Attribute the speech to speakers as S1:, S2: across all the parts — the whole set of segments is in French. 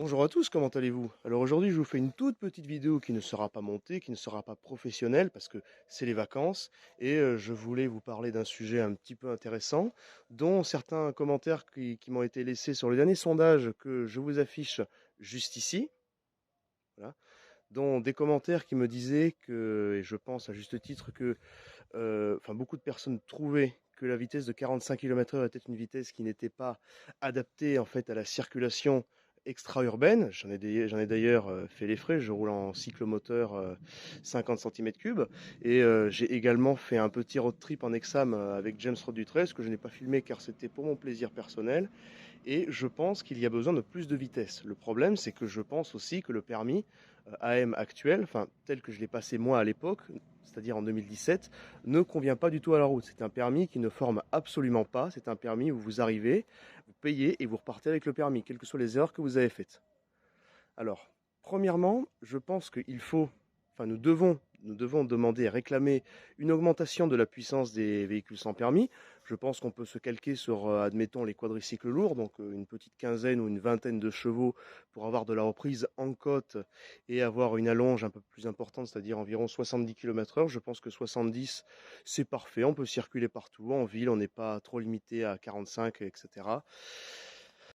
S1: Bonjour à tous, comment allez-vous? Alors aujourd'hui, je vous fais une toute petite vidéo qui ne sera pas montée, qui ne sera pas professionnelle parce que c'est les vacances et je voulais vous parler d'un sujet un petit peu intéressant dont certains commentaires qui m'ont été laissés sur le dernier sondage que je vous affiche juste ici, voilà, dont des commentaires qui me disaient que, et je pense à juste titre que enfin beaucoup de personnes trouvaient que la vitesse de 45 km/h était une vitesse qui n'était pas adaptée en fait à la circulation extra-urbaine. J'en ai d'ailleurs fait les frais. Je roule en cyclomoteur 50 cm3 et j'ai également fait un petit road trip en Exam avec James Rod du 13 que je n'ai pas filmé car c'était pour mon plaisir personnel. Et je pense qu'il y a besoin de plus de vitesse. Le problème, c'est que je pense aussi que le permis AM actuel, enfin tel que je l'ai passé moi à l'époque, c'est-à-dire en 2017, ne convient pas du tout à la route. C'est un permis qui ne forme absolument pas. C'est un permis où vous arrivez, vous payez et vous repartez avec le permis, quelles que soient les erreurs que vous avez faites. Alors, premièrement, je pense qu'il faut, enfin nous devons demander et réclamer une augmentation de la puissance des véhicules sans permis. Je pense qu'on peut se calquer sur, admettons, les quadricycles lourds, donc une petite quinzaine ou une vingtaine de chevaux pour avoir de la reprise en côte et avoir une allonge un peu plus importante, c'est-à-dire environ 70 km/h. Je pense que 70, c'est parfait. On peut circuler partout. En ville, on n'est pas trop limité à 45, etc.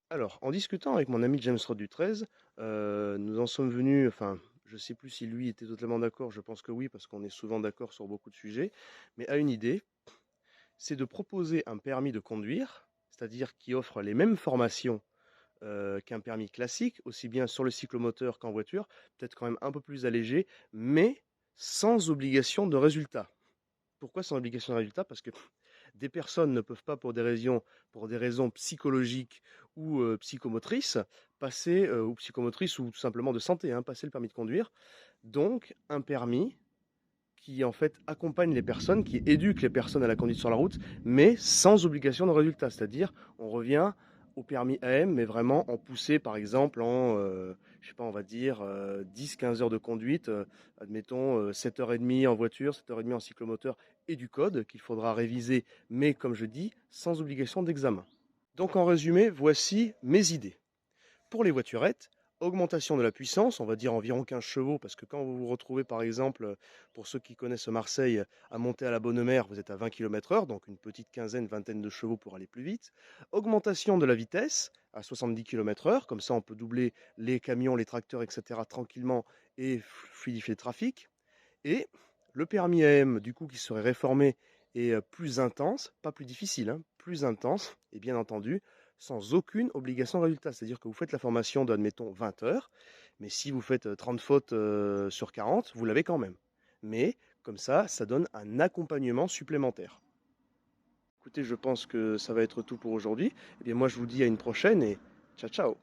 S1: Alors, en discutant avec mon ami James Rod du 13, nous en sommes venus, enfin, je ne sais plus si lui était totalement d'accord, je pense que oui, parce qu'on est souvent d'accord sur beaucoup de sujets, mais à une idée, c'est de proposer un permis de conduire, c'est-à-dire qui offre les mêmes formations qu'un permis classique, aussi bien sur le cyclomoteur qu'en voiture, peut-être quand même un peu plus allégé, mais sans obligation de résultat. Pourquoi sans obligation de résultat? Parce que des personnes ne peuvent pas, pour des raisons psychologiques ou psychomotrices, passer, ou psychomotrices ou tout simplement de santé, hein, passer le permis de conduire. Donc, un permis qui en fait accompagne les personnes, qui éduque les personnes à la conduite sur la route, mais sans obligation de résultat. C'est-à-dire, on revient au permis AM, mais vraiment en poussé, par exemple, en, je sais pas, on va dire 10-15 heures de conduite, admettons 7h30 en voiture, 7h30 en cyclomoteur, et du code qu'il faudra réviser, mais comme je dis, sans obligation d'examen. Donc en résumé, voici mes idées. Pour les voiturettes, augmentation de la puissance, on va dire environ 15 chevaux, parce que quand vous vous retrouvez par exemple, pour ceux qui connaissent Marseille, à monter à la Bonne Mer, vous êtes à 20 km/h, donc une petite quinzaine, vingtaine de chevaux pour aller plus vite. Augmentation de la vitesse à 70 km/h, comme ça on peut doubler les camions, les tracteurs, etc. tranquillement et fluidifier le trafic. Et le permis AM, du coup, qui serait réformé et plus intense, pas plus difficile, hein, plus intense, et bien entendu, sans aucune obligation de résultat. C'est-à-dire que vous faites la formation de, admettons, 20 heures, mais si vous faites 30 fautes sur 40, vous l'avez quand même. Mais comme ça donne un accompagnement supplémentaire. Écoutez, je pense que ça va être tout pour aujourd'hui. Eh bien, moi, je vous dis à une prochaine et ciao, ciao.